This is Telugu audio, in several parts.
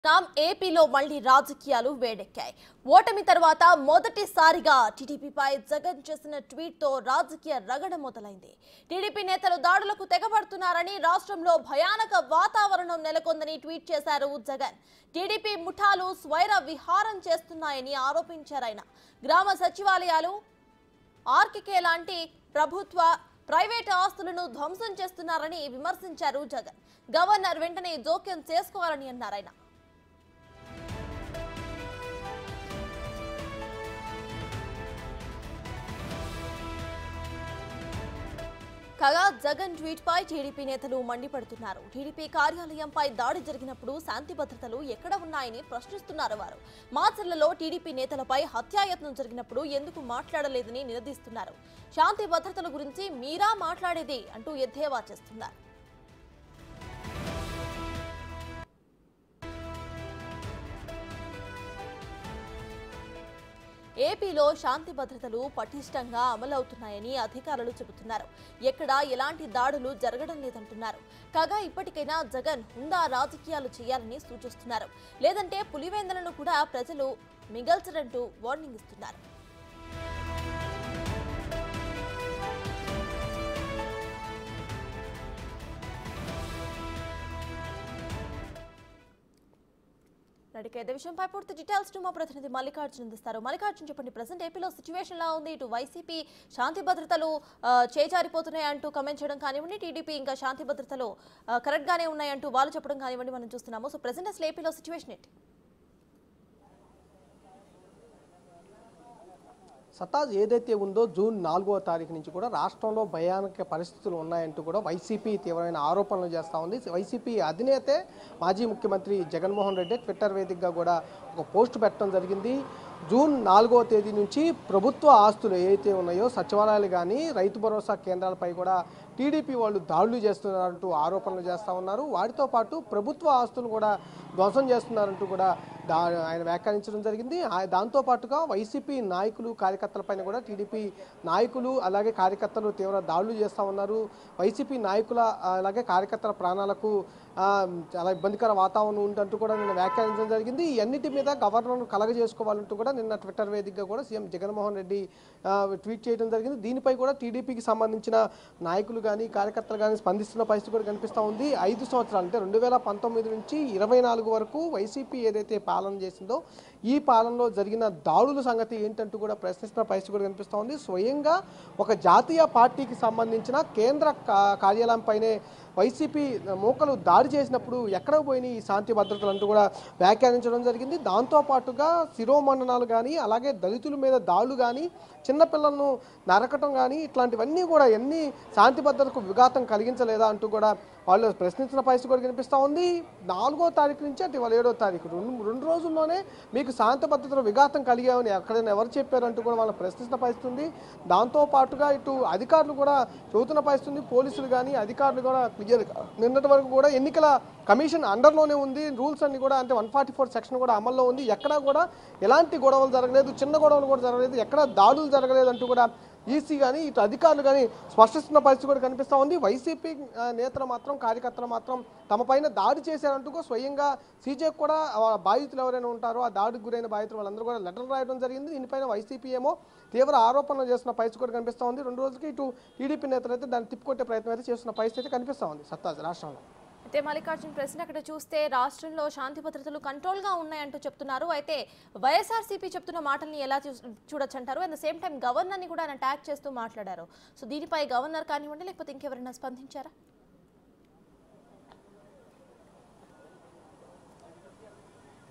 ఏపీలో మళ్లీ రాజకీయాలు వేడెక్కాయి. ఓటమి తర్వాత మొదటిసారిగా టీడీపీపై జగన్ చేసిన ట్వీట్తో రాజకీయ రగడ మొదలైంది. టీడీపీ నేతలు దాడులకు తెగబడుతున్నారని, రాష్ట్రంలో భయానక వాతావరణం నెలకొందని ట్వీట్ చేశారు జగన్. టీడీపీ ముఠాలు స్వైర విహారం చేస్తున్నాయని ఆరోపించారు ఆయన. గ్రామ సచివాలయాలు, ఆర్కికే లాంటి ప్రభుత్వ, ప్రైవేట్ ఆస్తులను ధ్వంసం చేస్తున్నారని విమర్శించారు జగన్. గవర్నర్ వెంటనే జోక్యం చేసుకోవాలని అన్నారు ఆయన. కాగా జగన్ ట్వీట్ పై టీడీపీ నేతలు మండిపడుతున్నారు. టీడీపీ కార్యాలయంపై దాడి జరిగినప్పుడు శాంతి భద్రతలు ఎక్కడ ఉన్నాయని ప్రశ్నిస్తున్నారు వారు. మాచర్లలో టీడీపీ నేతలపై హత్యాయత్నం జరిగినప్పుడు ఎందుకు మాట్లాడలేదని నిలదీస్తున్నారు. శాంతి భద్రతల గురించి మీరా మాట్లాడేది అంటూ ఎద్దేవా చేస్తున్నారు. ఏపీలో శాంతి భద్రతలు పటిష్టంగా అమలవుతున్నాయని అధికారులు చెబుతున్నారు. ఎక్కడా ఎలాంటి దాడులు జరగడం లేదంటున్నారు. కాగా ఇప్పటికైనా జగన్ హుందా రాజకీయాలు చేయాలని సూచిస్తున్నారు. లేదంటే పులివెందులను కూడా ప్రజలు మిగల్చరంటూ వార్నింగ్ ఇస్తున్నారు. ఇదే విషయంపై పూర్తి డీటెయిల్స్ మా ప్రతినిధి మల్లికార్జున్ అందిస్తారు. మల్లికార్జున్, చెప్పండి, ప్రెసెంట్ ఏపీలో సిచ్యువేషన్ ఎలా ఉంది? ఇటు వైసీపీ శాంతి భద్రతలు చేజారిపోతున్నాయి అంటూ కమెంట్ చేయడం కానివ్వండి, టీడీపీ ఇంకా శాంతి భద్రతలు కరెక్ట్ గానే ఉన్నాయంటూ వాళ్ళు చెప్పడం కానివ్వండి, మనం చూస్తున్నాము. సో ప్రెసెంట్ అసలు ఏపీలో సిచ్యువేషన్ ఏంటి? సతాజ్ ఏదైతే ఉందో జూన్ 4వ తారీఖు నుంచి కూడా రాష్ట్రంలో భయానక పరిస్థితులు ఉన్నాయంటూ కూడా వైసీపీ తీవ్రమైన ఆరోపణలు చేస్తూ ఉంది. వైసీపీ అధినేతే మాజీ ముఖ్యమంత్రి జగన్మోహన్ రెడ్డి ట్విట్టర్ వేదికగా కూడా ఒక పోస్ట్ పెట్టడం జరిగింది. జూన్ 4వ తేదీ నుంచి ప్రభుత్వ ఆస్తులు ఏవైతే ఉన్నాయో సచివాలయాలు కానీ రైతు భరోసా కేంద్రాలపై కూడా టీడీపీ వాళ్ళు దాడులు చేస్తున్నారంటూ ఆరోపణలు చేస్తూ ఉన్నారు. వాటితో పాటు ప్రభుత్వ ఆస్తులు కూడా ధ్వంసం చేస్తున్నారంటూ కూడా ఆయన వ్యాఖ్యానించడం జరిగింది. దాంతోపాటుగా వైసీపీ నాయకులు కార్యకర్తలపైన కూడా టీడీపీ నాయకులు అలాగే కార్యకర్తలు తీవ్ర దాడులు చేస్తూ ఉన్నారు. వైసీపీ నాయకుల అలాగే కార్యకర్తల ప్రాణాలకు చాలా ఇబ్బందికర వాతావరణం ఉందంటూ కూడా నిన్న వ్యాఖ్యానించడం జరిగింది. ఈ అన్నిటి మీద గవర్నర్ను కలగజేసుకోవాలంటూ కూడా నిన్న ట్విట్టర్ వేదికగా కూడా సీఎం జగన్మోహన్ రెడ్డి ట్వీట్ చేయడం జరిగింది. దీనిపై కూడా టీడీపీకి సంబంధించిన నాయకులు కానీ కార్యకర్తలు కానీ స్పందిస్తున్న పరిస్థితి కూడా కనిపిస్తూ ఉంది. 5 సంవత్సరాలు అంటే 2019 నుంచి 24 వరకు వైసీపీ ఏదైతే పాలన చేసిందో ఈ పాలనలో జరిగిన దాడుల సంగతి ఏంటంటూ కూడా ప్రశ్నిస్తున్న పరిస్థితి కూడా కనిపిస్తూ ఉంది. స్వయంగా ఒక జాతీయ పార్టీకి సంబంధించిన కేంద్ర కార్యాలయంపైనే వైసీపీ మూకలు దాడి చేసినప్పుడు ఎక్కడ పోయినాయి ఈ శాంతి భద్రతలు అంటూ కూడా వ్యాఖ్యానించడం జరిగింది. దాంతోపాటుగా శిరోమండనాలు కానీ అలాగే దళితుల మీద దాడులు కానీ చిన్నపిల్లలను నరకటం కానీ ఇట్లాంటివన్నీ కూడా ఎన్ని శాంతి భద్రతకు విఘాతం కలిగించలేదా అంటూ కూడా వాళ్ళు ప్రశ్నించిన పరిస్థితి కూడా కనిపిస్తూ ఉంది. 4వ తారీఖు నుంచి అంటే ఇవాళ 7వ తారీఖు రెండు రోజుల్లోనే మీకు శాంతి భద్రతలు విఘాతం కలిగామని ఎక్కడైనా ఎవరు చెప్పారంటూ కూడా వాళ్ళు ప్రశ్నిస్తున్న పరిస్థితి ఉంది. దాంతోపాటుగా ఇటు అధికారులు కూడా చెబుతున్న పరిస్థితి ఉంది. పోలీసులు కానీ అధికారులు కూడా క్లియర్గా నిన్నటి వరకు కూడా ఎన్నికల కమిషన్ అండర్లోనే ఉంది. రూల్స్ అన్ని కూడా అంటే 144 సెక్షన్ కూడా అమల్లో ఉంది. ఎక్కడా కూడా ఎలాంటి గొడవలు జరగలేదు, చిన్న గొడవలు కూడా జరగలేదు, ఎక్కడ దాడులు జరగలేదు అంటూ కూడా ఈసీ కానీ ఇటు అధికారులు కానీ స్పష్టిస్తున్న పరిస్థితి కూడా కనిపిస్తూ ఉంది. వైసీపీ నేతలు మాత్రం కార్యకర్తలు మాత్రం తమ పైన దాడి చేశారంటూ స్వయంగా సీజేకి కూడా బాధితులు ఎవరైనా ఉంటారో ఆ దాడికి గురైన బాధితులు వాళ్ళందరూ కూడా లెటర్లు రాయడం జరిగింది. దీనిపైన వైసీపీ ఏమో తీవ్ర ఆరోపణలు చేస్తున్న పరిస్థితి కూడా కనిపిస్తూ ఉంది. 2 రోజులకి ఇటు టీడీపీ నేతలు అయితే దాన్ని తిప్పుకొట్టే ప్రయత్నం అయితే చేస్తున్న పరిస్థితి కనిపిస్తూ ఉంది. సత్తాజ్ రాష్ట్రంలో అయితే మల్లికార్జున్, ప్రశ్న అక్కడ చూస్తే రాష్ట్రంలో శాంతి భద్రతలు కంట్రోల్గా ఉన్నాయంటూ చెప్తున్నారు. అయితే వైఎస్ఆర్సీపీ చెప్తున్న మాటల్ని ఎలా చూడొచ్చు అంటారు? అట్ ద సేమ్ టైం గవర్నర్ని కూడా ఆయన ట్యాగ్ చేస్తూ మాట్లాడారు. సో దీనిపై గవర్నర్ కానివ్వండి లేకపోతే ఇంకెవరైనా స్పందించారా?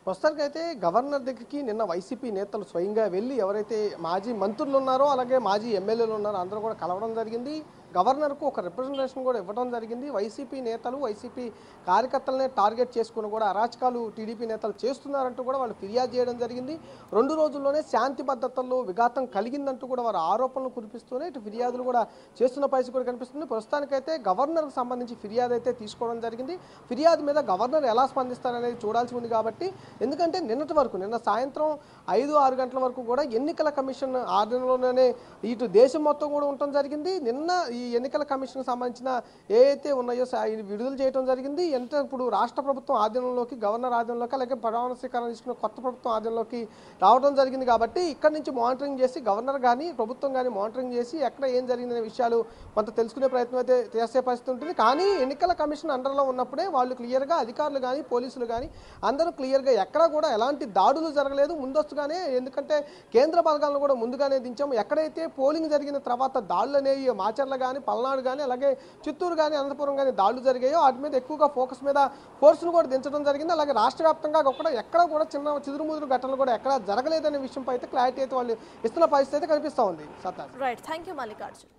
ప్రస్తుతానికైతే గవర్నర్ దగ్గరికి నిన్న వైసీపీ నేతలు స్వయంగా వెళ్ళి ఎవరైతే మాజీ మంత్రులు ఉన్నారో అలాగే మాజీ ఎమ్మెల్యేలు ఉన్నారో అందరూ కూడా కలవడం జరిగింది. గవర్నర్కు ఒక రిప్రజెంటేషన్ కూడా ఇవ్వడం జరిగింది. వైసీపీ నేతలు వైసీపీ కార్యకర్తలనే టార్గెట్ చేసుకుని కూడా అరాచకాలు టీడీపీ నేతలు చేస్తున్నారంటూ కూడా వాళ్ళు ఫిర్యాదు చేయడం జరిగింది. 2 రోజుల్లోనే శాంతి భద్రతల్లో విఘాతం కలిగిందంటూ కూడా వారు ఆరోపణలు కురిపిస్తూనే ఇటు ఫిర్యాదులు కూడా చేస్తున్న పరిస్థితి కూడా కనిపిస్తుంది. ప్రస్తుతానికైతే గవర్నర్కు సంబంధించి ఫిర్యాదు అయితే తీసుకోవడం జరిగింది. ఫిర్యాదు మీద గవర్నర్ ఎలా స్పందిస్తారనేది చూడాల్సి ఉంది. కాబట్టి ఎందుకంటే నిన్నటి వరకు నిన్న సాయంత్రం 5-6 గంటల వరకు కూడా ఎన్నికల కమిషన్ ఆర్డర్లోనే ఇటు దేశం మొత్తం కూడా ఉండటం జరిగింది. నిన్న ఈ ఈ ఎన్నికల కమిషన్ సంబంధించిన ఏవైతే ఉన్నాయో విడుదల చేయడం జరిగింది. ఇప్పుడు రాష్ట్ర ప్రభుత్వం ఆధీనంలోకి, గవర్నర్ ఆధీనంలోకి, అలాగే ప్రమాణ స్వీకారం తీసుకున్న కొత్త ప్రభుత్వం ఆధీనంలోకి రావడం జరిగింది. కాబట్టి ఇక్కడ నుంచి మానిటరింగ్ చేసి గవర్నర్ కానీ ప్రభుత్వం కానీ మానిటరింగ్ చేసి ఎక్కడ ఏం జరిగిందనే విషయాలు కొంత తెలుసుకునే ప్రయత్నం అయితే చేసే పరిస్థితి ఉంటుంది. కానీ ఎన్నికల కమిషన్ అండర్లో ఉన్నప్పుడే వాళ్ళు క్లియర్గా, అధికారులు కానీ పోలీసులు కానీ అందరూ క్లియర్గా ఎక్కడా కూడా ఎలాంటి దాడులు జరగలేదు ముందస్తుగానే. ఎందుకంటే కేంద్ర బలగాలను కూడా ముందుగానే దించాము. ఎక్కడైతే పోలింగ్ జరిగిన తర్వాత దాడులు అనేవి మాచర్ల కానీ, పల్నాడు కానీ, అలాగే చిత్తూరు కానీ, అనంతపురం కానీ దాడులు జరిగాయో వాటి మీద ఎక్కువగా ఫోకస్ మీద ఫోర్స్ను కూడా దించడం జరిగింది. అలాగే రాష్ట్ర వ్యాప్తంగా కూడా ఎక్కడ కూడా చిన్న చిదురుముదురు ఘటనలు కూడా ఎక్కడ జరగలేదనే విషయంపై అయితే క్లారిటీ అయితే వాళ్ళు ఇస్తున్న పరిస్థితి అయితే కనిపిస్తూ ఉంది. సత్తా. Right, thank you Mallikarjun.